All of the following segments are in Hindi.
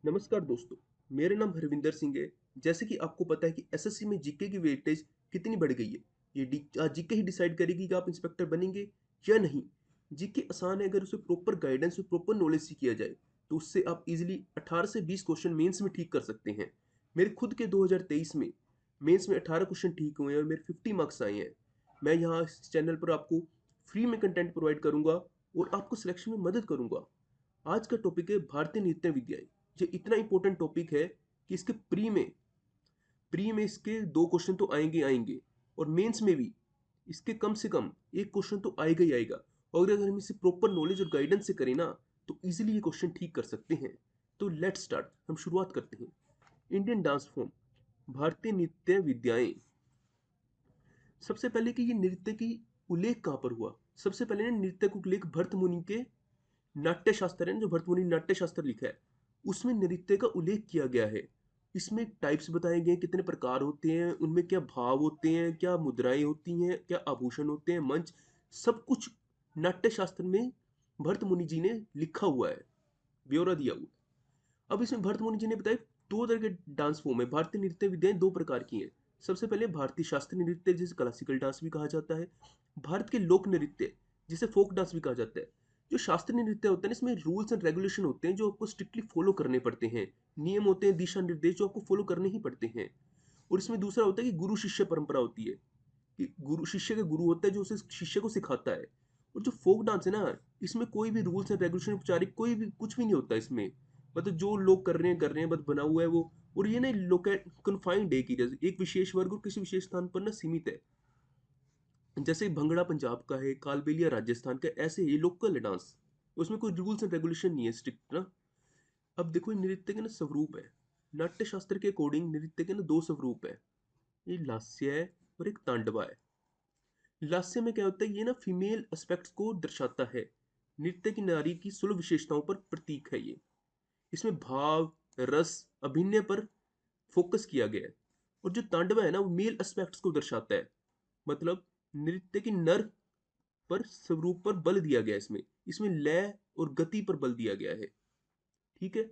नमस्कार दोस्तों, मेरा नाम हरविंदर सिंह है। जैसे कि आपको पता है कि एसएससी में जीके की वेटेज कितनी बढ़ गई है। जीके ही डिसाइड करेगी कि आप इंस्पेक्टर बनेंगे या नहीं। जीके आसान है अगर उसे प्रॉपर गाइडेंस और प्रॉपर नॉलेज से किया जाए, तो उससे आप इजीली 18 से 20 क्वेश्चन मेंस में ठीक कर सकते हैं। मेरे खुद के 2023 में मेंस में 18 क्वेश्चन ठीक हुए हैं और मेरे 50 मार्क्स आए हैं। मैं यहाँ इस चैनल पर आपको फ्री में कंटेंट प्रोवाइड करूंगा और आपको सिलेक्शन में मदद करूंगा। आज का टॉपिक है भारतीय नृत्य विद्याएं। ये इतना इंपॉर्टेंट टॉपिक है कि इसके प्री में इसके दो क्वेश्चन तो आएंगे आएंगे और मेंस में भी इसके कम से कम एक क्वेश्चन तो आएगा ही आएगा। और अगर हम इसे प्रॉपर नॉलेज और गाइडेंस से करें ना, तो इजीली ये क्वेश्चन ठीक कर सकते हैं। तो लेट्स स्टार्ट, हम शुरुआत करते हैं। इंडियन डांस फॉर्म, भारतीय नृत्य विद्याएं। सबसे पहले कि ये नृत्य की उल्लेख कहाँ पर हुआ। सबसे पहले ना नृत्य का उल्लेख भरत मुनि के नाट्य शास्त्र है, जो भरत मुनि ने नाट्य शास्त्र लिखा है, उसमें नृत्य का उल्लेख किया गया है। इसमें टाइप्स बताए गए हैं, कितने प्रकार होते हैं, उनमें क्या भाव होते हैं, क्या मुद्राएं होती हैं, क्या आभूषण होते हैं, मंच, सब कुछ नाट्य शास्त्र में भरत मुनि जी ने लिखा हुआ है, ब्यौरा दिया हुआ है। अब इसमें भरत मुनि जी ने बताया दो तरह के डांस फॉर्म है। भारतीय नृत्य विद्याएं दो प्रकार की हैं। सबसे पहले भारतीय शास्त्रीय नृत्य, जिसे क्लासिकल डांस भी कहा जाता है। भारत के लोक नृत्य, जिसे फोक डांस भी कहा जाता है। जो शास्त्रीय नृत्य होता है ना, इसमें रूल्स एंड रेगुलेशन होते हैं जो आपको स्ट्रिक्टली फॉलो करने पड़ते हैं। नियम होते हैं, दिशा निर्देश जो आपको फॉलो करने ही पड़ते हैं। और इसमें दूसरा होता है कि गुरु शिष्य परंपरा होती है, कि गुरु शिष्य का गुरु होता है जो उसे शिष्य को सिखाता है। और जो फोक डांस है ना, इसमें कोई भी रूल्स एंड रेगुलेशन, औपचारिक कोई भी कुछ भी नहीं होता इसमें। मतलब जो लोग कर रहे हैं बस बना हुआ है वो। और ये ना लोग कन्फाइंड है, कि एक विशेष वर्ग और किसी विशेष स्थान पर ना सीमित है। जैसे भंगड़ा पंजाब का है, कालबेलिया राजस्थान का, ऐसे ये लोकल है डांस। उसमें कोई रूल्स एंड रेगुलेशन नहीं है स्ट्रिक्ट ना। अब देखो, ये नृत्य के ना स्वरूप है। नाट्य शास्त्र के अकॉर्डिंग नृत्य के ना दो स्वरूप है। ये लास्य है और एक तांडवा है। लास्य में क्या होता है, ये ना फीमेल एस्पेक्ट्स को दर्शाता है। नृत्य की नारी की सुलभ विशेषताओं पर प्रतीक है ये। इसमें भाव, रस, अभिनय पर फोकस किया गया है। और जो तांडव है ना, वो मेल एस्पेक्ट्स को दर्शाता है। मतलब नृत्य की नर पर स्वरूप पर बल दिया गया है। इसमें इसमें लय और गति पर बल दिया गया है। ठीक है।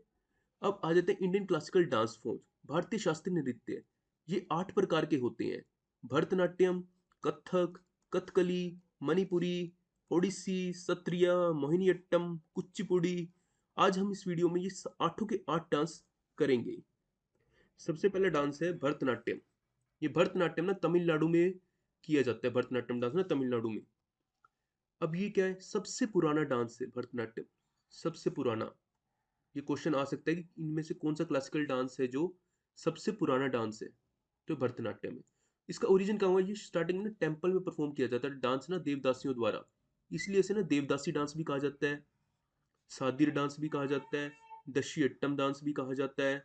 अब आ जाते हैं इंडियन क्लासिकल डांस फॉर्म, भारतीय शास्त्रीय नृत्य। ये 8 प्रकार के होते हैं। भरतनाट्यम, कथक, कथकली, मणिपुरी, ओडिसी, सत्रिया, मोहिनीअट्टम, कुचिपुड़ी। आज हम इस वीडियो में ये आठों के 8 डांस करेंगे। सबसे पहला डांस है भरतनाट्यम। ये भरतनाट्यम ना तमिलनाडु में किया जाता है। भरतनाट्यम डांस ना तमिलनाडु में। अब ये क्या है, सबसे पुराना डांस है भरतनाट्यम, सबसे पुराना। ये क्वेश्चन आ सकता है कि इनमें से कौन सा क्लासिकल डांस है जो सबसे पुराना डांस है। तो भरतनाट्यम है। इसका ओरिजिन कहाँ हुआ, ये स्टार्टिंग में टेम्पल में परफॉर्म किया जाता है डांस ना, देवदासियों द्वारा। इसलिए इसे ना देवदासी डांस भी कहा जाता है, सादिर डांस भी कहा जाता है, दशियट्टम डांस भी कहा जाता है।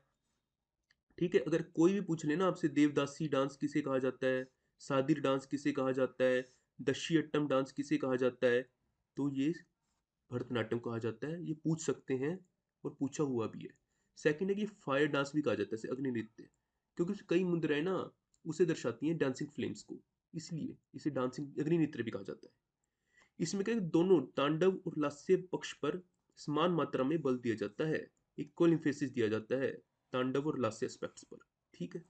ठीक है। अगर कोई भी पूछ लेना आपसे देवदासी डांस किसे कहा जाता है, सादिर डांस किसे कहा जाता है, दशियट्टम डांस किसे कहा जाता है, तो ये भरतनाट्यम कहा जाता है। ये पूछ सकते हैं और पूछा हुआ भी है। सेकंड है कि फायर डांस भी कहा जाता है, जैसे अग्नि नृत्य, क्योंकि उसकी कई मुद्राएं ना उसे दर्शाती हैं डांसिंग फ्लेम्स को। इसलिए इसे डांसिंग अग्नि नृत्य भी कहा जाता है। इसमें क्या है, दोनों तांडव और लास्य पक्ष पर समान मात्रा में बल दिया जाता है। इक्वल इम्फेसिस दिया जाता है तांडव और लास्य एस्पेक्ट्स पर। ठीक है।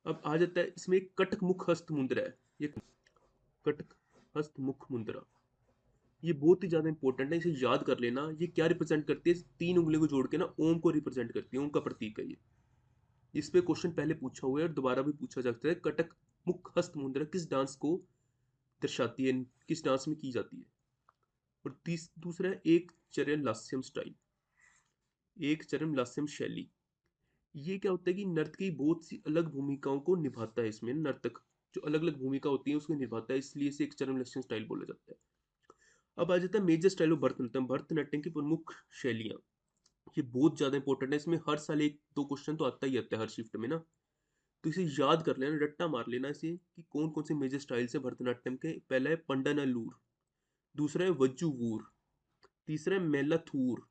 अब आ जाता है इसमें एक कटक मुख हस्त मुद्रा है। ये कटक हस्त मुख मुद्रा, ये बहुत ही ज्यादा इंपॉर्टेंट है, इसे याद कर लेना। ये क्या रिप्रेजेंट करती है, तीन उंगलियों को जोड़ के ना ओम को रिप्रेजेंट करती है, ओम का प्रतीक है ये। इस पे क्वेश्चन पहले पूछा हुआ है और दोबारा भी पूछा जा सकता है। कटक मुख हस्त मुद्रा किस डांस को दर्शाती है, किस डांस में की जाती है। और दूसरा है एक चरण लास्यम स्टाइल, एक चरण लास्यम शैली। ये क्या होता है कि नर्तक की बहुत सी अलग भूमिकाओं को निभाता है। इसमें नर्तक जो अलग अलग भूमिका होती है उसको निभाता है, इसलिए इसे एक चरण लास्यम स्टाइल बोला जाता है। अब आ जाता है major style of Bharatanatyam, Bharatanatyam की प्रमुख शैलियाँ। ये बहुत ज्यादा इंपॉर्टेंट है, इसमें हर साल एक दो क्वेश्चन तो आता ही आता है हर शिफ्ट में ना। तो इसे याद कर लेना, रट्टा मार लेना इसे, कि कौन कौन से मेजर स्टाइल्स है भरतनाट्यम के। पहला है पंडनालूर, दूसरा है वज्जुवूर, तीसरा है मेलाथूर,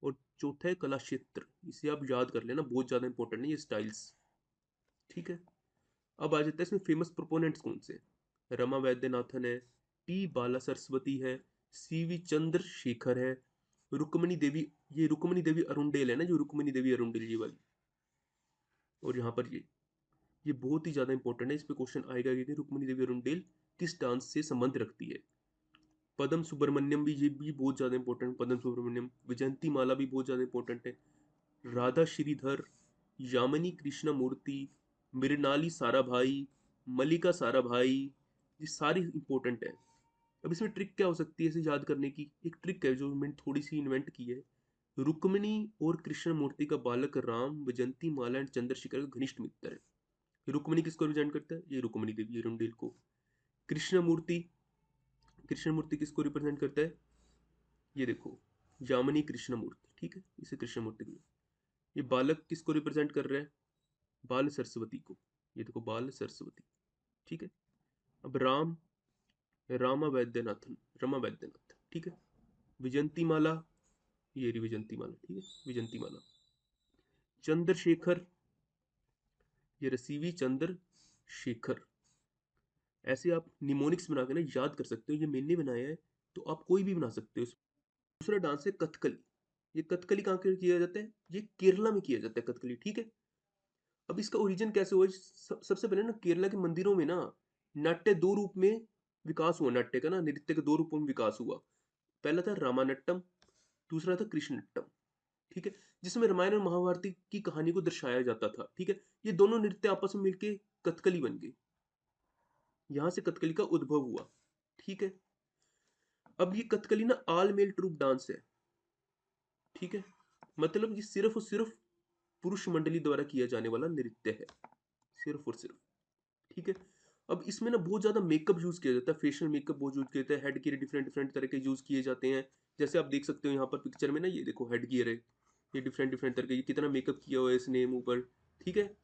और चौथा है कलाक्षेत्र। इसे आप याद कर लेना, बहुत ज्यादा इंपॉर्टेंट है ये स्टाइल्स। ठीक है। अब आ जाता है इसमें फेमस प्रोपोनेंट्स कौन से। रमा वैद्यनाथन है, टी बाला सरस्वती है, सी वी चंद्रशेखर है, रुक्मणी देवी ये रुक्मिणी देवी अरुंडेल है ना, जो रुक्मिणी देवी अरुंडेल ये वाली। और यहाँ पर ये बहुत ही ज़्यादा इंपॉर्टेंट है, इस पे क्वेश्चन आएगा कि रुक्मिणी देवी अरुंडेल किस डांस से संबंध रखती है। पदम सुब्रमण्यम भी, ये भी बहुत ज़्यादा इंपॉर्टेंट, पदम सुब्रमण्यम। विजयंती माला भी बहुत ज़्यादा इंपॉर्टेंट है। राधा श्रीधर, यामिनी कृष्णमूर्ति, मृणाली साराभाई, मल्लिका साराभाई, ये सारी इंपॉर्टेंट है। अब इसमें ट्रिक क्या हो सकती है इसे याद करने की? एक ट्रिक है जो मैंने थोड़ी सी इन्वेंट की है। रुक्मिणी और कृष्णमूर्ति का बालक राम विजंती माला एंड चंद्रशेखर का घनिष्ठ मित्र है। रुक्मिणी किसको रिप्रेजेंट करता है? ये रुक्मिणी देवी अरुंडेल को। कृष्णमूर्ति, कृष्णमूर्ति किसको रिप्रेजेंट करता है? ये देखो, यामिनी कृष्णमूर्ति, ठीक है, इसे कृष्णमूर्ति को। ये बालक किसको रिप्रेजेंट कर रहा है? बाल सरस्वती को। ये देखो, बाल सरस्वती, ठीक है। अब राम, रामा वैद्यनाथन, रमा वैद्यनाथ, ठीक है। विजंती माला, ये रही विजंती माला, ठीक है, विजंती माला। चंद्रशेखर, ये रसीवी चंद्रशेखर। ऐसे आप निमोनिक्स बना के ना याद कर सकते हो, ये मैंने बनाया है, तो आप कोई भी बना सकते हो। दूसरा डांस है कथकली। ये कथकली कहाँ किया जाता है? ये केरला में किया जाता है कथकली, ठीक है। अब इसका ओरिजिन कैसे हुआ? सबसे पहले ना केरला के मंदिरों में ना नाट्य दो रूप में विकास हुआ, नाट्य का ना, नृत्य के दो रूपों में विकास हुआ। पहला था रामानट्टम, दूसरा था कृष्णट्टम, ठीक है, जिसमें रामायण और महाभारत की कहानी को दर्शाया जाता था, ठीक है। ये दोनों नृत्य आपस में मिलके कथकली बन गए, यहां से कथकली का उद्भव हुआ, ठीक है। अब ये कथकली ना ऑल मेल ट्रूप डांस है, ठीक है, मतलब ये सिर्फ और सिर्फ पुरुष मंडली द्वारा किया जाने वाला नृत्य है, सिर्फ और सिर्फ, ठीक है। अब इसमें ना बहुत ज्यादा मेकअप यूज किया जाता है, फेशियल मेकअप बहुत यूज किया जाता है, हेड गियर डिफरेंट डिफरेंट तरह के यूज किए जाते हैं। जैसे आप देख सकते हो यहाँ पर पिक्चर में ना, ये देखो हेड गियर है, ये डिफरेंट डिफरेंट तरह के, ये कितना मेकअप किया हुआ है इसने मुंह पर, ठीक है।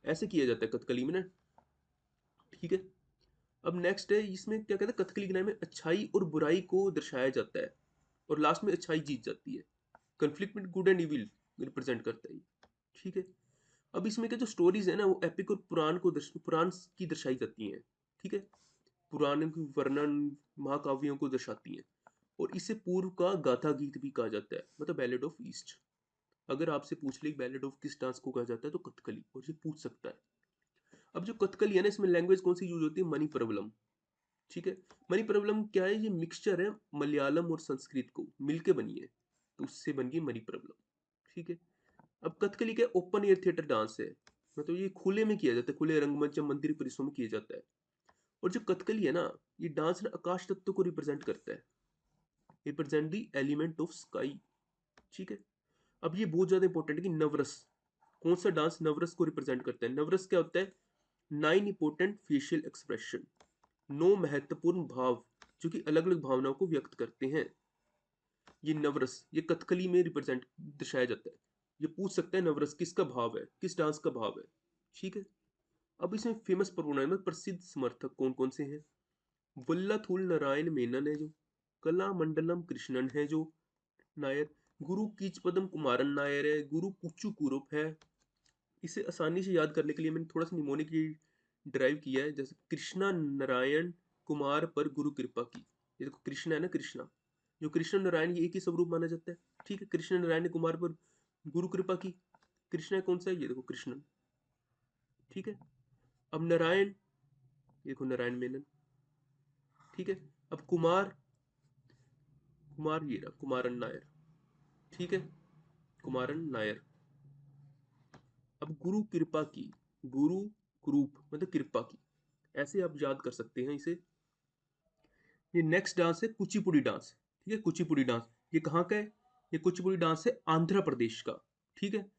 ऐसे किया जाता है कथकली में ना, ठीक है। अब नेक्स्ट है, इसमें क्या कहते हैं, कथकली के नाम में अच्छाई और बुराई को दर्शाया जाता है, और लास्ट में अच्छाई जीत जाती है। कन्फ्लिक्ट में गुड एंड इविल रिप्रेजेंट करता है, ठीक है। अब इसमें क्या जो स्टोरीज है ना, वो एपिक और पुराण की दर्शाई जाती हैं, ठीक है। पुराण के वर्णन, महाकाव्यों को दर्शाती हैं। और इसे पूर्व का गाथा गीत भी कहा जाता है, मतलब बैलेड ऑफ ईस्ट। अगर आपसे पूछ ले बैलेड ऑफ किस डांस को कहा जाता है, तो कथकली, और ये पूछ सकता है। अब जो कथकली है ना, इसमें लैंग्वेज कौन सी यूज होती है? मणिप्रवलम, ठीक है। मणिप्रवलम क्या है? ये मिक्सचर है मलयालम और संस्कृत को मिलके बनी है, तो उससे बन गई मणिप्रवलम, ठीक है। अब कथकली क्या ओपन एयर थिएटर डांस है, मतलब ये खुले में किया जाता है, खुले रंगमंच या मंदिर परिसरों में किया जाता है। और जो कथकली है ना, ये डांस ना आकाश तत्व को रिप्रेजेंट करता है, represent the element of sky, ठीक है। अब ये बहुत ज्यादा इंपॉर्टेंट है कि नवरस, कौन सा डांस नवरस को रिप्रेजेंट करता है? नवरस क्या होता है? 9 इंपॉर्टेंट फेशियल एक्सप्रेशन, 9 महत्वपूर्ण भाव जो कि अलग अलग भावनाओं को व्यक्त करते हैं। ये नवरस, ये कथकली में रिप्रेजेंट दर्शाया जाता है। ये पूछ सकता है नवरस किसका भाव है, किस डांस का भाव है, ठीक है। अब इसमें फेमस परफॉर्मर में प्रसिद्ध समर्थक कौन कौन से हैं? वल्लाथुल नारायण मेनन है जो, कला मंडलम कृष्णन है जो नायर, गुरु कीचपदम कुमारन नायर है, गुरु कुच्चू कुरुप है। इसे आसानी से याद करने के लिए मैंने थोड़ा सा निमोनिक ड्राइव किया है, जैसे कृष्णा नारायण कुमार पर गुरु कृपा की। ये देखो कृष्णा है ना, कृष्णा, जो कृष्ण नारायण ये एक ही स्वरूप माना जाता है, ठीक है। कृष्ण नारायण कुमार पर गुरु कृपा की। कृष्णा कौन सा है? ये देखो कृष्णन, ठीक है। अब नारायण, देखो नारायण मेनन, ठीक है। अब कुमार, कुमार ये रहा कुमारन नायर, ठीक है, कुमारन नायर। अब गुरु कृपा की, गुरु क्रूप मतलब कृपा की, ऐसे आप याद कर सकते हैं इसे। ये नेक्स्ट डांस है कुचिपुड़ी डांस, ठीक है। कुचिपुड़ी डांस ये कहाँ का है? ये कुचिपुड़ी डांस है आंध्र प्रदेश का, ठीक है।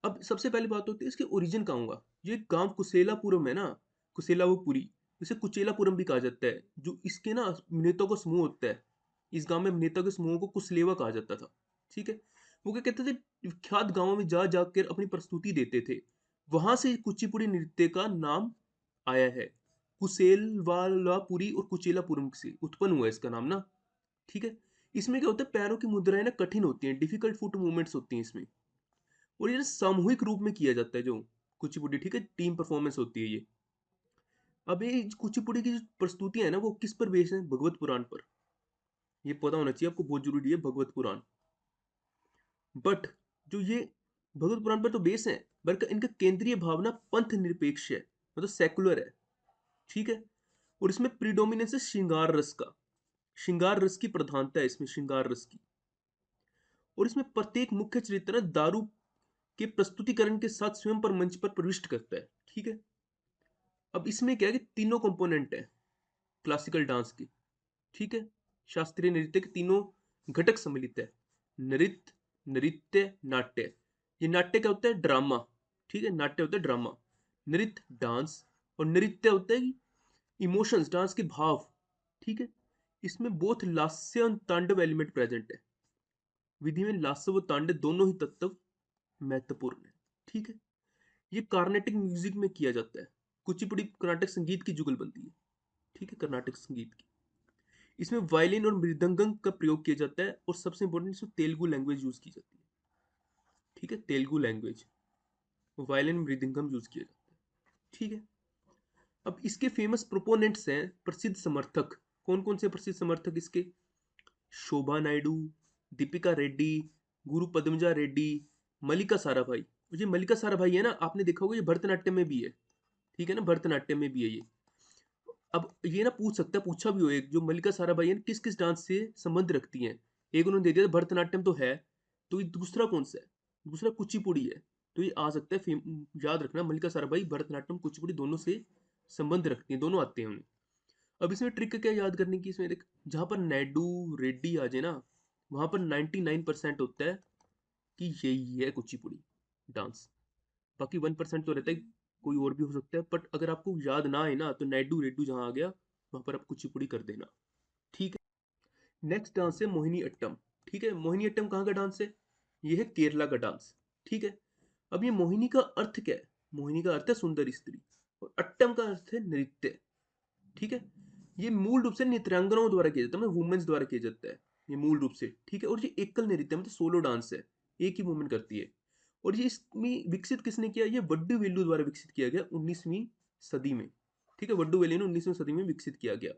अब सबसे पहली बात होती है इसके ओरिजिन कहाँ हुआ। ये गांव कुसेलापुरम है ना, कुसेलापुरी, इसे कुचेलापुरम भी कहा जाता है। जो इसके ना नेता का समूह होता है, इस गांव में नेता के समूह को कुसलेवा कहा जाता था, ठीक है। वो क्या कहते थे, विख्यात गांवों में जा जाकर अपनी प्रस्तुति देते थे। वहां से कुचिपुड़ी नृत्य का नाम आया है। कुसेलवालापुरी और कुचेलापुरम से उत्पन्न हुआ है इसका नाम ना, ठीक है। इसमें क्या होता है, पैरों की मुद्राएं ना कठिन होती हैं, डिफिकल्ट फुट मूवमेंट्स होती हैं इसमें। और ये सामूहिक रूप में किया जाता है जो कुचिपुड़ी, ठीक है, टीम परफॉर्मेंस होती है ये। अब ये कुचिपुड़ी की जो प्रस्तुतियां है ना, वो किस पर बेस्ड है? भगवत पुराण पर। ये पता होना चाहिए आपको, बहुत जरूरी है भगवत पुराण। बट जो ये भगवत पुराण पर तो बेस है, बल्कि इनका केंद्रीय भावना पंथ निरपेक्ष है, मतलब सेकुलर है। ठीक है। और इसमें प्रीडोमिनेंस है श्रृंगार रस का, श्रृंगार रस की प्रधानता है इसमें, श्रृंगार रस की। और इसमें प्रत्येक मुख्य चरित्र दारू के प्रस्तुतिकरण के साथ स्वयं पर मंच पर प्रविष्ट करता है। ठीक है। अब इसमें क्या है कि तीनों कंपोनेंट है क्लासिकल डांस के। ठीक है। शास्त्रीय नृत्य के तीनों घटक सम्मिलित है, नृत्य, नृत्य, नाट्य। ये नाट्य क्या होता है? ड्रामा। ठीक है। नाट्य होता है ड्रामा, नृत्य डांस, और नृत्य होता है इमोशंस, डांस के भाव। ठीक है। इसमें बोथ लास्य और तांडव एलिमेंट प्रेजेंट है। विधि में लास्य व तांडव दोनों ही तत्व महत्वपूर्ण है। ठीक है। ये कार्नेटिक म्यूजिक में किया जाता है। कुचिपुड़ी कर्नाटक संगीत की जुगलबंदी है। ठीक है। कर्नाटक संगीत की, इसमें वायलिन और मृदंगम का प्रयोग किया जाता है, और सबसे इंपॉर्टेंट इसमें तेलुगु लैंग्वेज यूज की जाती है। ठीक है। Telugu language, violin mridangam use किया जाता है। ठीक है। अब इसके फेमस प्रोपोनेंट्स हैं, प्रसिद्ध समर्थक। कौन कौन से प्रसिद्ध समर्थक इसके? शोभा नायडू, दीपिका रेड्डी, गुरु पद्मजा रेड्डी, मल्लिका साराभाई। और ये मल्लिका साराभाई है ना, आपने देखा होगा ये भरतनाट्यम में भी है। ठीक है ना, भरतनाट्यम में भी है ये। अब ये ना पूछ सकता है, पूछा भी हो, एक जो मल्लिका साराभाई है किस किस डांस से संबंध रखती हैं। एक उन्होंने दे दिया भरतनाट्यम तो है, तो ये दूसरा कौन सा है? दूसरा कुचिपुड़ी है। तो ये आ सकता है, याद रखना, मल्लिका साराभाई भरतनाट्यम कुचिपुड़ी दोनों से संबंध रखती हैं, दोनों आते हैं उन्हें। अब इसमें ट्रिक क्या याद करने की, इसमें देख, जहां पर नायडू रेड्डी आ जाए ना, वहां पर 99% होता है कि यही है कुचिपुड़ी डांस। बाकी 1% तो रहता है, कोई और भी हो सकता है, बट अगर आपको याद ना आए ना, तो नायडू रेड्डू जहां आ गया वहां पर आप कुचिपुड़ी कर देना। ठीक है। नेक्स्ट डांस है मोहिनी अट्टम। ठीक है। मोहिनी अट्टम कहाँ का डांस है? ये है केरला का डांस। ठीक है। अब ये मोहिनी का अर्थ क्या है? मोहिनी का अर्थ है सुंदर स्त्री, और अट्टम का अर्थ है नृत्य। ठीक है। ये मूल रूप से नृत्यांगनाओं द्वारा किया जाता है, मतलब वुमेन्स द्वारा किया जाता है ये मूल रूप से। ठीक है। और ये एकल नृत्य, मतलब सोलो डांस है, एक ही वुमेन करती है। और ये इसमें विकसित किसने किया? ये वड्डू वेल्लू द्वारा विकसित किया गया 19वीं सदी में। ठीक है। वड्डू वेल्लू ने 19वीं सदी में विकसित किया गया।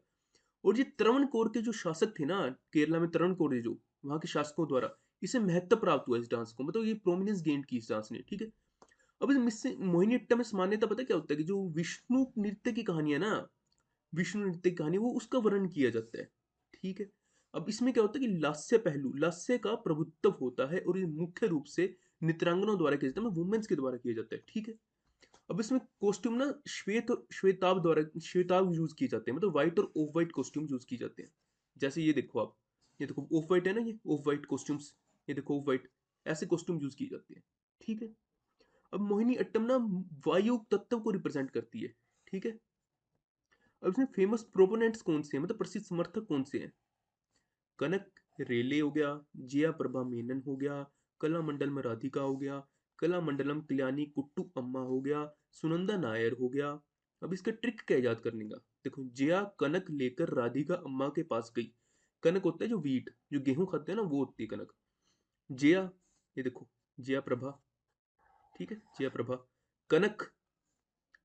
और ये त्रवणकोर के जो शासक थे ना, केरला में त्रवणकोर है जो, वहां के शासकों द्वारा इसे महत्व प्राप्त हुआ इस डांस को, मतलब ये प्रोमिनेंस गेन की इस डांस ने। ठीक है। अब इस मोहिनीअट्टम में मान्यता पता क्या होता है कि जो विष्णु नृत्य की कहानी है ना, विष्णु नृत्य की कहानी, वो उसका वर्णन किया जाता है। ठीक है। अब इसमें क्या होता है कि लास्य पहलू, लास्य का प्रभुत्व होता है, और ये मुख्य रूप से नृत्यांगनों द्वारा किया जाता है, वुमेन्स के द्वारा किया जाता है। ठीक है। अब इसमें कॉस्ट्यूम ना श्वेत और श्वेताब द्वारा, श्वेताब यूज किए जाते हैं, मतलब व्हाइट और ऑफ व्हाइट कॉस्ट्यूम यूज किए जाते हैं। जैसे ये देखो आप, ये देखो ऑफ व्हाइट है ना, ये ऑफ व्हाइट कॉस्ट्यूम्स, ये देखो ऑफ व्हाइट, ऐसे कॉस्ट्यूम यूज किए जाते हैं। ठीक है। अब मोहिनी अट्टम ना वायु तत्व को रिप्रेजेंट करती है। ठीक है। अब इसमें फेमस प्रोपोनेंट्स कौन से हैं, मतलब प्रसिद्ध समर्थक कौन से हैं? कनक रेले हो गया, जिया प्रभा मेनन हो गया, कला मंडल में राधिका हो गया, कला मंडलम कल्याणी कुट्टू अम्मा हो गया, सुनंदा नायर हो गया। अब इसका ट्रिक क्या है याद करने का? देखो, जिया कनक लेकर राधिका अम्मा के पास गई। कनक होता है जो वीट, जो गेहूं खाते हैं ना, वो होती है कनक। जिया, ये देखो, जिया प्रभा। ठीक है। जिया प्रभा, कनक,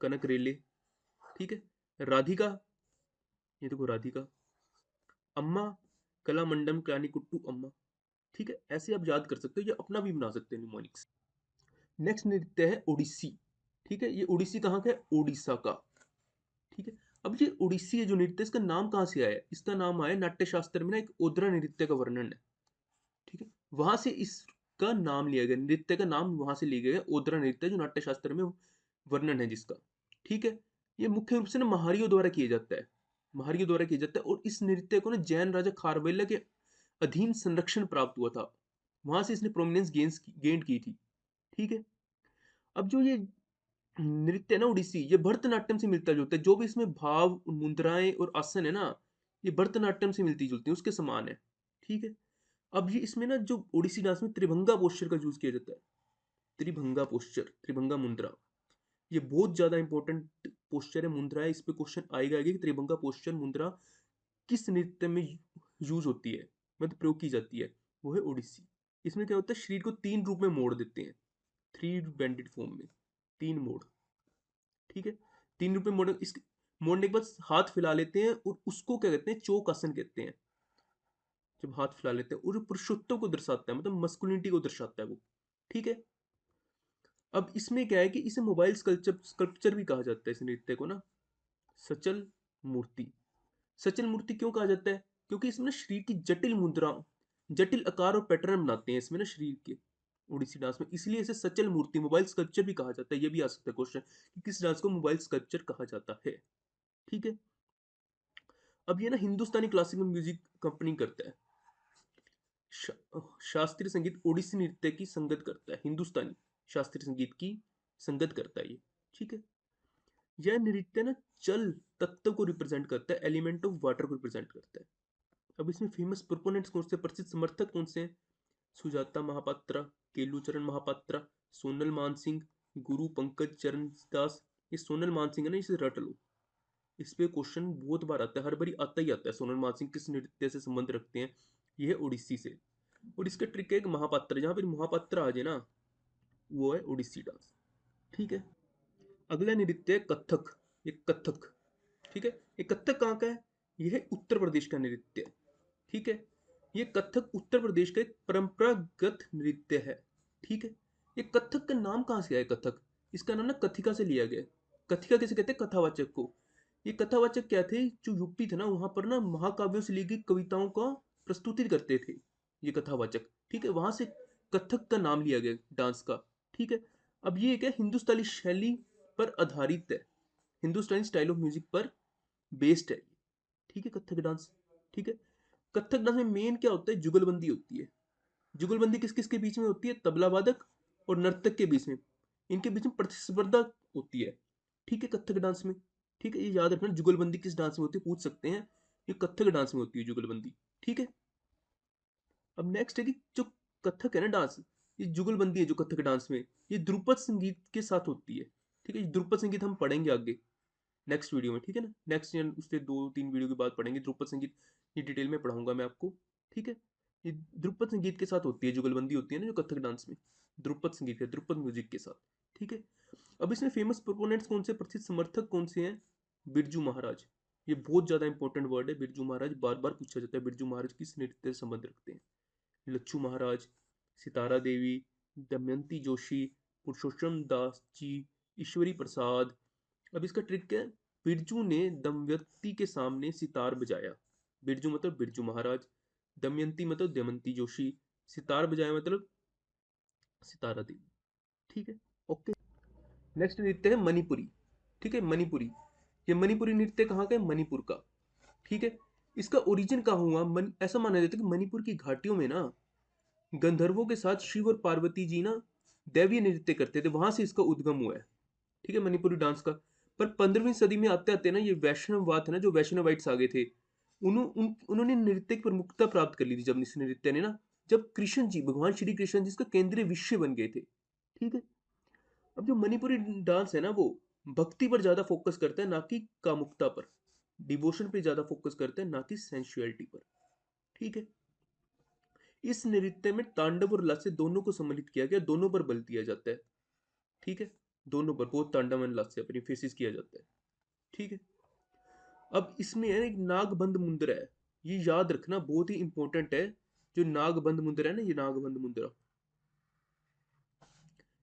कनक रेले। ठीक है। राधिका, ये देखो राधिका, अम्मा, कला मंडलम कल्याणी कुट्टू अम्मा। ठीक है। ऐसे आप याद कर सकते हो, या अपना भी बना सकते हैं निमोनिक्स। नेक्स्ट नृत्य है ओडिसी। ठीक है। ये ओडिसी कहाँ का है? उड़ीसा का। ठीक है। अब ये ओडिसी है जो नृत्य, इसका नाम कहाँ से आया है? इसका नाम आया नाट्य शास्त्र में ना, एक ओद्रा नृत्य का वर्णन है। ठीक है। वहां से इसका नाम लिया गया, नृत्य का नाम वहां से लिया गया, ओद्रा नृत्य, जो नाट्य शास्त्र में वर्णन है जिसका। ठीक है। ये मुख्य रूप से ना महारियों द्वारा किया जाता है, महारियों द्वारा किया जाता है। और इस नृत्य को ना जैन राजा खारवेला के अधीन संरक्षण प्राप्त हुआ था, वहां से इसने प्रोमिनेंस गेन की थी। ठीक है। अब जो ये नृत्य है ना ओडिसी, ये भरतनाट्यम से मिलता जुलता है, जो भी इसमें भाव, मुद्राएं और आसन है ना, ये भरतनाट्यम से मिलती जुलती है, उसके समान है। ठीक है। अब ये इसमें ना जो ओडिसी डांस में त्रिभंगा पोस्चर का यूज किया जाता है, त्रिभंगा पोस्चर, त्रिभंगा मुद्रा, ये बहुत ज्यादा इंपॉर्टेंट पोस्चर है, मुद्रा है। इस पे क्वेश्चन आएगा कि त्रिभंगा पोस्चर मुद्रा किस नृत्य में यूज होती है, मतलब प्रयोग की जाती है? वो है ओडिसी। इसमें क्या होता है, शरीर को तीन रूप में मोड़ देते हैं, थ्री बैंडेड फॉर्म में, तीन मोड़। ठीक है। तीन रूप में मोड़, इस मोड़ने के बाद हाथ फैला लेते हैं, और उसको क्या कहते हैं? चौक आसन कहते हैं। जब हाथ फैला लेते हैं, और पुरुषत्व को दर्शाता है, मतलब मस्कुलिनिटी को दर्शाता है वो। ठीक है। अब इसमें क्या है कि इसे मोबाइल स्कल्पचर स्कल्पचर भी कहा जाता है इस नृत्य को ना, सचल मूर्ति। सचल मूर्ति क्यों कहा जाता है? क्योंकि इसमें ना शरीर की जटिल मुद्रा, जटिल आकार और पैटर्न बनाते हैं इसमें ना शरीर के, ओडिसी डांस में, इसलिए इसे सचल मूर्ति, मोबाइल स्कल्पचर भी कहा जाता है। ये भी आ सकता है क्वेश्चन कि किस डांस को मोबाइल स्कल्पचर कहा जाता है। ठीक है। अब ये ना हिंदुस्तानी क्लासिकल म्यूजिक कंपनी करता है, शास्त्रीय संगीत ओडिसी नृत्य की संगत करता है, हिंदुस्तानी शास्त्रीय संगीत की संगत करता है ये। ठीक है। यह नृत्य ना चल तत्व को रिप्रेजेंट करता है, एलिमेंट ऑफ वाटर को रिप्रेजेंट करता है। अब इसमें फेमस प्रोपोनेंट्स कौन से, प्रसिद्ध समर्थक कौन से हैं? सुजाता महापात्रा, केलूचरण महापात्रा, सोनल मानसिंह, गुरु पंकज चरण दास। ये सोनल मानसिंह है ना, इसे रट लो, इस पे क्वेश्चन बहुत बार आता है, हर बारी आता ही आता है। सोनल मानसिंह किस नृत्य से संबंध रखते हैं? ये है ओडिसी से। और इसका ट्रिक है एक महापात्र, जहां पर महापात्र आ जाए ना, वो है ओडिसी डांस। ठीक है। अगला नृत्य है कथक। ये कथक, ठीक है, ये कथक कहाँ का है? यह है उत्तर प्रदेश का नृत्य। ठीक है। ये कथक उत्तर प्रदेश का एक परंपरागत नृत्य है। ठीक है। ये कथक का नाम कहाँ से आया? कथक, इसका नाम ना कथिका से लिया गया। कथिका किसे कहते हैं? कथावाचक को। ये कथावाचक क्या थे? जो यूपी था ना, वहां पर ना महाकाव्यों से ली गई कविताओं का प्रस्तुति करते थे ये कथावाचक। ठीक है, वहां से कथक का नाम लिया गया डांस का। ठीक है। अब ये क्या, हिंदुस्तानी शैली पर आधारित है, हिंदुस्तानी स्टाइल ऑफ म्यूजिक पर बेस्ड है। ठीक है, कथक डांस। ठीक है। कथक डांस में मेन क्या होता है? जुगलबंदी होती है। जुगलबंदी किस किस के बीच में होती है? तबला वादक और नर्तक के बीच में, इनके बीच में प्रतिस्पर्धा होती है। ठीक है, कथक डांस में। ठीक है, ये याद रखना, जुगलबंदी किस डांस में होती है पूछ सकते हैं, ये कथक डांस में होती है जुगलबंदी। ठीक है। अब नेक्स्ट है कि जो कथक है ना डांस, ये जुगलबंदी है जो कथक डांस में, ये ध्रुपद संगीत के साथ होती है। ठीक है, ध्रुपद संगीत हम पढ़ेंगे आगे नेक्स्ट वीडियो में। ठीक है ना, नेक्स्ट उससे 2-3 वीडियो के बाद पढ़ेंगे ध्रुपद संगीत, ये डिटेल में पढ़ाऊंगा मैं आपको। ठीक है। ये ध्रुपद संगीत के साथ होती है, जुगलबंदी होती है ना जो कथक डांस में, ध्रुपद संगीत है, ध्रुपद म्यूजिक के साथ। ठीक है। अब इसमें फेमस प्रोपोनेंट्स कौन से, प्रसिद्ध समर्थक कौन से हैं? बिरजू महाराज। ये बहुत ज्यादा इंपॉर्टेंट वर्ड है, बिरजू महाराज बार बार पूछा जाता है, बिरजू महाराज किस नृत्य से संबंध रखते हैं? लच्छू महाराज, सितारा देवी, दमयंती जोशी, पुरुषोत्तम दास जी, ईश्वरी प्रसाद। अब इसका ट्रिक है, बिरजू ने दमयंती के सामने सितार बजाया। बिरजू मतलब बिरजू महाराज, दमयंती मतलब दमयंती जोशी, सितार बजाया मतलब सितारा देवी। ठीक है। ओके। नेक्स्ट नृत्य है मणिपुरी। ठीक है, मणिपुरी। ये मणिपुरी नृत्य कहाँ का है? मणिपुर का। ठीक है। इसका ओरिजिन कहाँ हुआ? ऐसा माना जाता है कि मणिपुर की घाटियों में ना गंधर्वों के साथ शिव और पार्वती जी ना दैवीय नृत्य करते थे, वहां से इसका उद्गम हुआ है। ठीक है, मणिपुरी डांस का। पर 15वीं सदी में आते आते ना ये वैष्णववाद है ना, जो वैष्णवाइट्स आ गए थे, उन्होंने नृत्य की प्रमुखता प्राप्त कर ली थी, जब इस नृत्य ने ना, जब कृष्ण जी, भगवान श्री कृष्ण जी इसका केंद्रीय विषय बन गए थे। ठीक है। अब जो मणिपुरी डांस है ना, वो भक्ति पर ज्यादा फोकस करता है, ना कि कामुकता पर, डिवोशन पे ज्यादा फोकस करता है, ना कि सेंसुअलिटी पर। ठीक है। इस नृत्य में तांडव और लास्य दोनों को सम्मिलित किया गया, दोनों पर बल दिया जाता है। ठीक है। दोनों पर, बहुत तांडव एंड लास्य अपनी फेसिस किया जाता है। ठीक है। अब इसमें है एक नागबंध मुद्रा है, ये याद रखना बहुत ही इंपॉर्टेंट है। जो नागबंध मुद्रा है ना, ये नागबंध मुद्रा,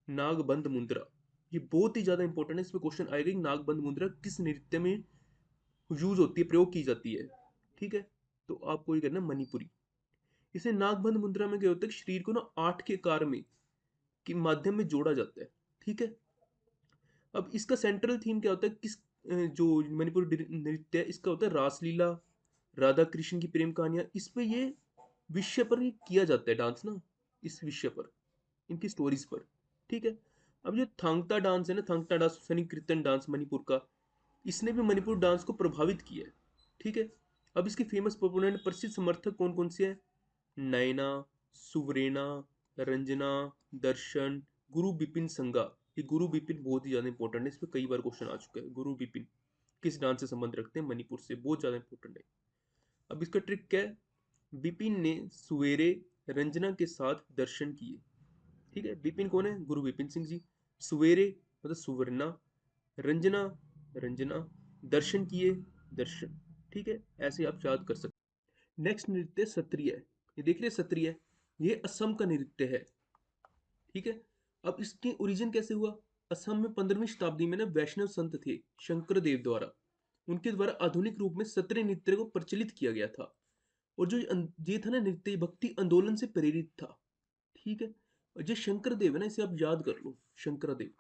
नागबंध मुद्रा, ये बहुत ही ज्यादा इंपॉर्टेंट है। इसमें क्वेश्चन आएगा कि नागबंध मुद्रा किस नृत्य में यूज होती है, प्रयोग की जाती है। ठीक है। तो आपको ये करना है मणिपुरी। इसे नागबंध मुद्रा में क्या होता है कि शरीर को ना 8 के कार में के माध्यम में जोड़ा जाता है। ठीक है। अब इसका सेंट्रल थीम क्या होता है, जो मणिपुर नृत्य है इसका होता है रासलीला, राधा कृष्ण की प्रेम कहानियां, इस पे ये विषय पर ये किया जाता है डांस ना, इस विषय पर, इनकी स्टोरीज पर। ठीक है। अब जो थांगता डांस है ना, थांगता डांस सनी कीर्तन डांस मणिपुर का, इसने भी मणिपुर डांस को प्रभावित किया है। ठीक है। अब इसके फेमस प्रोपोनेंट, प्रसिद्ध समर्थक कौन कौन से हैं? नयना, सुवरेना, रंजना, दर्शन, गुरु बिपिन संगा। ये गुरु बिपिन बहुत ही ज्यादा इंपॉर्टेंट है, इस पर कई बार क्वेश्चन आ चुका है। गुरु बिपिन किस डांस से संबंध रखते हैं? मणिपुर से, बहुत ज्यादा इंपॉर्टेंट है। अब इसका ट्रिक क्या है? बिपिन ने सवेरे रंजना के साथ दर्शन किए। ठीक है। बिपिन कौन है? गुरु बिपिन सिंह जी। सवेरे मतलब सुवर्णा, रंजना रंजना, दर्शन किए, दर्शन। ठीक है, ऐसे आप याद कर सकते। नेक्स्ट नृत्य सत्रिय है। ये देख रहे सत्रिय, ये असम का नृत्य है। ठीक है। अब इसकी ओरिजिन कैसे हुआ? असम में 15वीं शताब्दी में ना वैष्णव संत थे शंकरदेव द्वारा, उनके द्वारा आधुनिक रूप में सत्रिय नृत्य को प्रचलित किया गया था। और जो ये था ना नृत्य, भक्ति आंदोलन से प्रेरित था। ठीक है। और जो शंकरदेव है ना, इसे आप याद कर लो, शंकरदेव।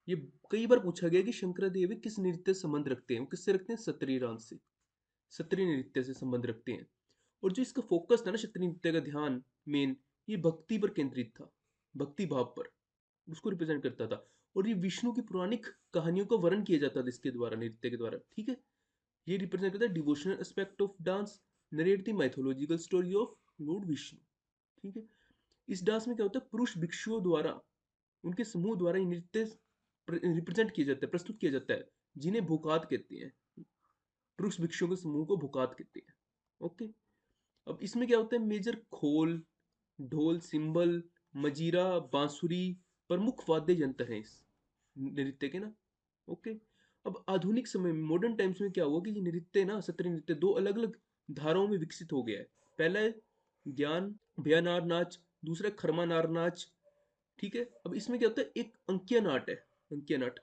ये कई बार पूछा गया कि शंकरदेव किस नृत्य से संबंध रखते हैं, वो किससे रखते हैं? सत्रिय डांस से, सत्रिय नृत्य से संबंध रखते हैं। और जो इसका फोकस था ना, सत्रिय नृत्य का ध्यान मेन, ये भक्ति पर केंद्रित था, भक्ति भाव पर, उसको रिप्रेजेंट करता था। और ये विष्णु की पौराणिक कहानियों का वर्णन किया जाता था इसके द्वारा, नृत्य के द्वारा। ठीक है। ये रिप्रेजेंट करता है devotional aspect of dance, narrate the mythological story of Lord Vishnu. ठीक है। इस डांस में क्या होता है? पुरुष भिक्षुओं द्वारा, उनके समूह द्वारा ये नृत्य रिप्रेजेंट किया जाता है, प्रस्तुत किया जाता है, जिन्हें भूकात कहते हैं। पुरुष भिक्षुओं के समूह को भूकात कहते हैं। ओके। अब इसमें क्या होता है? मेजर खोल, ढोल, सिंबल, मजीरा, बांसुरी प्रमुख वाद्य यंत्र हैं इस नृत्य के ना। ओके। अब आधुनिक समय में, मॉडर्न टाइम्स में क्या हुआ कि ये नृत्य ना, सत्रिय नृत्य दो अलग अलग धाराओं में विकसित हो गया है। पहला है ज्ञान भयानार नाच, दूसरा खरमा नार नाच। ठीक है। अब इसमें क्या होता है? एक अंकिया नाट है, अंकिया नाट,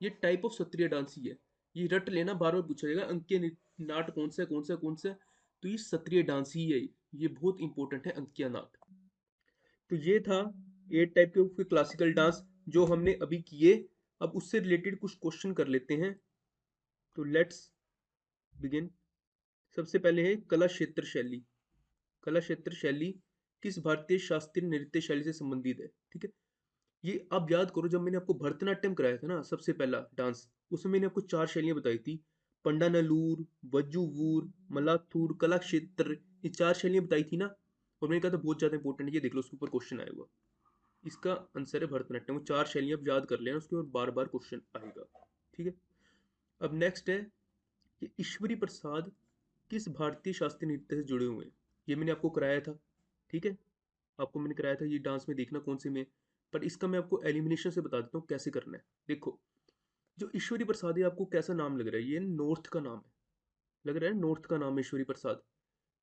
ये टाइप ऑफ सत्रिय डांस ही है। ये रट लेना, बार बार पूछा जाएगा अंकिया नाट कौन सा है, कौन सा कौन सा। तो ये सत्रिय डांस ही है, ये बहुत इंपॉर्टेंट है, अंकिया नाट। तो ये था 8 टाइप के क्लासिकल डांस जो हमने अभी किए। अब उससे रिलेटेड कुछ क्वेश्चन कर लेते हैं। तो लेट्स बिगिन। सबसे पहले है कला क्षेत्र शैली। कला क्षेत्र शैली किस भारतीय शास्त्रीय नृत्य शैली से संबंधित है? ठीक है। ये आप याद करो, जब मैंने आपको भरतनाट्यम कराया था ना, सबसे पहला डांस, उसमें मैंने आपको 4 शैलियां बताई थी। पंडानलूर, वज्जुवूर, मलाथूर, कला क्षेत्र, ये 4 शैलियां बताई थी ना। और मैंने कहा था बहुत ज्यादा इंपॉर्टेंट है, ये देख लो उसके ऊपर क्वेश्चन आया हुआ। इसका आंसर है भरतनाट्यम। वो 4 शैलियां आप याद कर लेना, उसके ऊपर बार बार क्वेश्चन आएगा। ठीक है। अब नेक्स्ट है कि ईश्वरी प्रसाद किस भारतीय शास्त्रीय नृत्य से जुड़े हुए हैं? ये मैंने आपको कराया था। ठीक है। आपको मैंने कराया था, ये डांस में देखना कौन से में। पर इसका मैं आपको एलिमिनेशन से बता देता हूँ कैसे करना है। देखो, जो ईश्वरी प्रसाद है, आपको कैसा नाम लग रहा है? ये नॉर्थ का नाम है, लग रहा है नॉर्थ का नाम है ईश्वरी प्रसाद।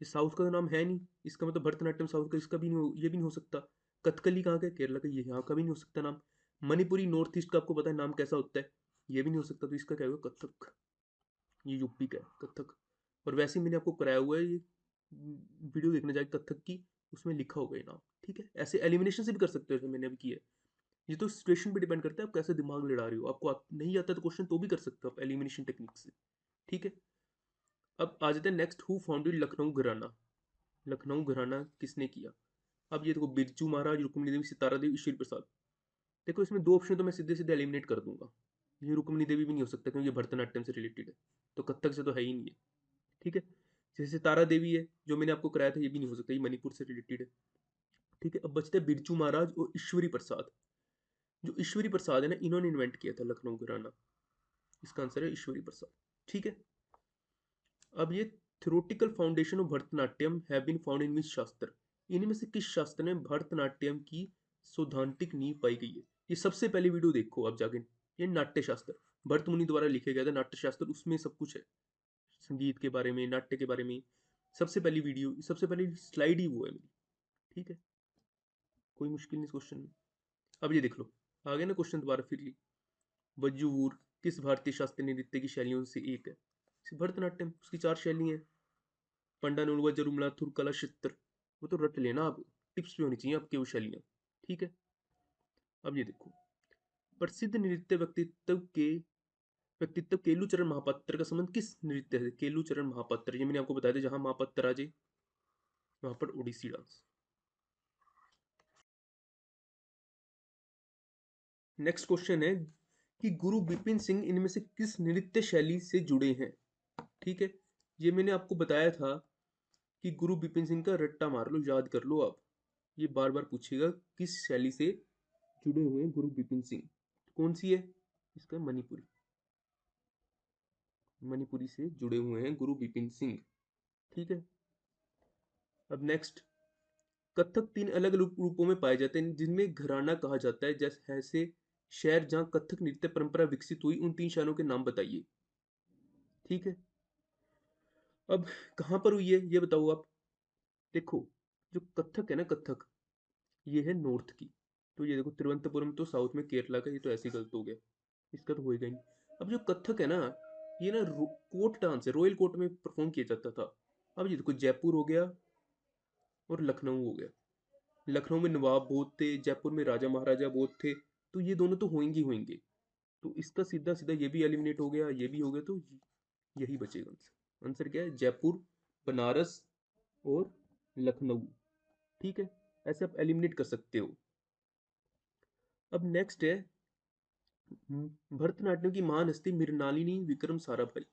ये साउथ का तो नाम है नहीं, इसका मतलब भरतनाट्यम साउथ का, इसका भी नहीं ये भी नहीं हो सकता। कथकली कहाँ का? केरला का, ये यहाँ का भी नहीं हो सकता नाम। मणिपुरी नॉर्थ ईस्ट का आपको पता है नाम कैसा होता है, ये भी नहीं हो सकता। तो इसका क्या होगा? कथक। ये यूपी का है कथक। और वैसे ही मैंने आपको कराया हुआ है, ये वीडियो देखने जाए कथक की, उसमें लिखा होगा ये नाम। ठीक है। ऐसे एलिमिनेशन से भी कर सकते हो, जैसे मैंने अभी किया है। ये तो सिचुएशन पे डिपेंड करता है, आप कैसे दिमाग लड़ा रहे हो। आपको नहीं आता तो क्वेश्चन तो भी कर सकते हो आप एलिमिनेशन टेक्निक से। ठीक है। अब आ जाते हैं नेक्स्ट, हु फाउंडेड लखनऊ घराना। लखनऊ घराना किसने किया? अब ये देखो, बिरजू महाराज, रुक्मिणी देवी, सितारा देवी, ईश्वरी प्रसाद। देखो इसमें 2 ऑप्शन तो मैं सीधे सीधे एलिमिनेट कर दूंगा। ये रुक्मिणी देवी भी नहीं हो सकता, क्योंकि ये भरतनाट्यम से रिलेटेड है, तो कथक से तो है ही नहीं है। ठीक है। जैसे सितारा देवी है, जो मैंने आपको कराया था, ये भी नहीं हो सकता, ये मणिपुर से रिलेटेड है। ठीक है। अब बचते हैं बिरजू महाराज और ईश्वरी प्रसाद। जो ईश्वरी प्रसाद है ना, इन्होंने इन्वेंट किया था लखनऊ घराना। इसका आंसर है ईश्वरी प्रसाद। ठीक है। अब ये theoretical foundation of Bharatanatyam have been found in which शास्त्र? इनमें से किस शास्त्र में भरतनाट्यम की सैद्धांतिक नींव पाई गई है? ये सबसे पहले वीडियो देखो आप जाके, ये नाट्य शास्त्र भरत मुनि द्वारा लिखे गया था, नाट्य शास्त्र, उसमें सब कुछ है, संगीत के बारे में, नाट्य के बारे में। सबसे पहली वीडियो, सबसे पहली स्लाइड ही वो है मेरी। ठीक है। कोई मुश्किल नहीं इस क्वेश्चन में। अब ये देख लो, आ गया ना क्वेश्चन दोबारा फिर ये। वज्जुवूर किस भारतीय शास्त्रीय नृत्य की शैलियों से एक है? भरतनाट्यम, उसकी 4 शैली हैं। पंडानुलवा, जरुमला, थुर, कला, चित्र। वो तो रट लेना आप, टिप्स पे होनी चाहिए आपके वो शैलियाँ। ठीक है। अब ये देखो, प्रसिद्ध नृत्य व्यक्तित्व केलुचरण महापात्र का संबंध किस नृत्य है? केलुचरण महापात्र, ये मैंने आपको बताया था, जहां महापात्र आ जाए वहां पर ओडिसी डांस। नेक्स्ट क्वेश्चन है कि गुरु बिपिन सिंह इनमें से किस नृत्य शैली से जुड़े हैं? ठीक है। ये मैंने आपको बताया था कि गुरु बिपिन सिंह का रट्टा मार लो, याद कर लो आप। ये बार बार पूछेगा किस शैली से जुड़े हुए हैं गुरु बिपिन सिंह। कौन सी है? इसका मणिपुरी, मणिपुरी से जुड़े हुए हैं गुरु बिपिन सिंह। ठीक है। अब नेक्स्ट, कथक 3 अलग रूपों में पाए जाते हैं जिनमें घराना कहा जाता है, जैसे ऐसे शहर जहां कथक नृत्य परंपरा विकसित हुई, उन 3 शहरों के नाम बताइए। ठीक है। अब कहां पर हुई है ये बताओ आप। देखो, जो कथक है ना, कथक, ये है नॉर्थ की। तो ये देखो तिरुवनंतपुरम तो साउथ में केरला का, ये तो ऐसे ही गलत हो गया, इसका तो होएगा ही नहीं। अब जो कथक है ना, ये ना कोर्ट डांस है, रॉयल कोर्ट में परफॉर्म किया जाता था। अब ये देखो जयपुर हो गया और लखनऊ हो गया। लखनऊ में नवाब बहुत थे, जयपुर में राजा महाराजा बहुत थे, तो ये दोनों तो होंगे ही होंगे। तो इसका सीधा सीधा ये भी एलिमिनेट हो गया, ये भी हो गया, तो यही बचेगा आंसर। आंसर क्या है? जयपुर, बनारस और लखनऊ। ठीक है, ऐसे आप एलिमिनेट कर सकते हो। अब नेक्स्ट है भरतनाट्यम की महान हस्ती मृणालिनी विक्रम साराभाई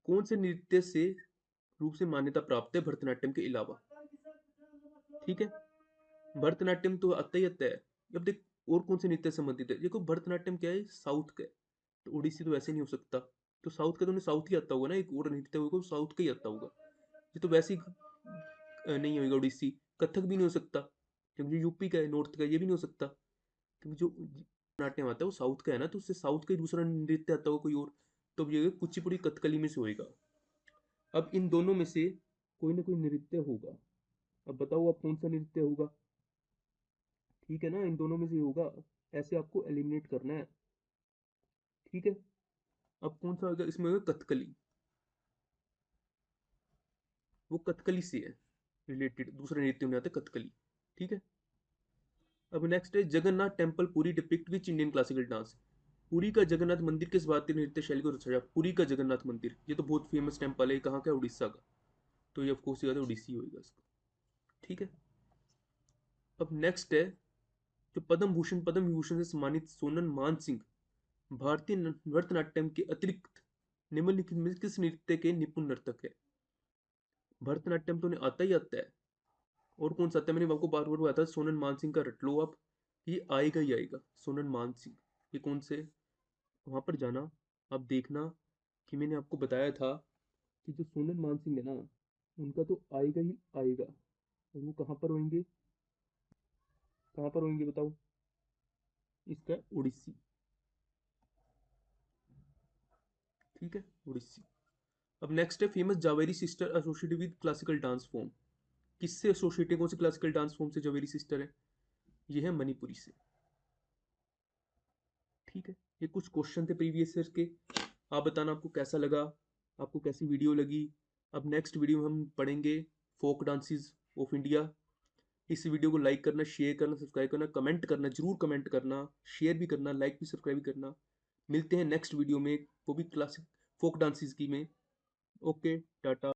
कौन से नृत्य से रूप से मान्यता प्राप्त है भरतनाट्यम के अलावा? ठीक है, भरतनाट्यम तो आता ही आता है। अब देख और कौन से नृत्य से संबंधित है। देखो भरतनाट्यम क्या है, साउथ का है, तो ओडिसी तो वैसे नहीं हो सकता। तो साउथ का तो उन्हें साउथ ही आता होगा ना, एक और नृत्य होगा साउथ का ही आता होगा। ये तो वैसे ही नहीं होगा ओडिसी। कथक भी नहीं हो सकता क्योंकि यूपी का है, नॉर्थ का, ये भी नहीं हो सकता क्योंकि जो नाट्यम आता है वो साउथ का है ना, तो उससे साउथ का ही दूसरा नृत्य आता होगा कोई और। तो अब ये कुचिपुड़ी कथकली में से होएगा। अब इन दोनों में से कोई ना कोई नृत्य होगा। अब बताओ अब कौन सा नृत्य होगा? ठीक है ना, इन दोनों में से होगा। ऐसे आपको एलिमिनेट करना है। ठीक है, अब कौन सा होगा? इसमें होगा कथकली। वो कथकली से है रिलेटेड, दूसरे नृत्य में आता है कथकली। ठीक है, अब नेक्स्ट है Jagannath temple Puri depict which Indian classical dance. Puri का जगन्नाथ मंदिर किस भारतीय नृत्य शैली को दर्शाया? पुरी का जगन्नाथ मंदिर, ये तो बहुत फेमस टेम्पल है, कहाँ का? उड़ीसा का। तो ये ऑफकोर्स उड़ीसी होगा इसका। ठीक है, अब नेक्स्ट है जो पद्म भूषण पद्म विभूषण से सम्मानित सोनन मान सिंह भारतीय भरतनाट्यम के अतिरिक्त निम्नलिखित में किस नृत्य के निपुण नर्तक है? भरतनाट्यम तो उन्हें आता ही आता है, और कौन सा आता है? मैंने आपको बार बार बताया था, सोनन मान सिंह का रट लो आप, ये आएगा ही आएगा। सोनन मान सिंह, ये कौन से, वहां पर जाना, आप देखना कि मैंने आपको बताया था कि जो सोनन मान सिंह है ना, उनका तो आएगा ही आएगा। और वो कहाँ पर होंगे, कहाँ पर होंगे बताओ? इसका उड़ीसी। ठीक है, उड़ीसी। अब नेक्स्ट है famous Jhaveri sister associated with classical dance form. किससे एसोसिएटेड, कौन से क्लासिकल डांस फॉर्म से जावेरी सिस्टर है? ये है मणिपुरी से। ठीक है, ये कुछ क्वेश्चन थे प्रीवियस ईयर के। आप बताना आपको कैसा लगा, आपको कैसी वीडियो लगी। अब नेक्स्ट वीडियो में हम पढ़ेंगे फोक डांसेस ऑफ इंडिया। इस वीडियो को लाइक करना, शेयर करना, सब्सक्राइब करना, कमेंट करना, जरूर कमेंट करना, शेयर भी करना, लाइक भी सब्सक्राइब भी करना। मिलते हैं नेक्स्ट वीडियो में, वो भी क्लासिक फोक डांसेस की में। ओके, टाटा।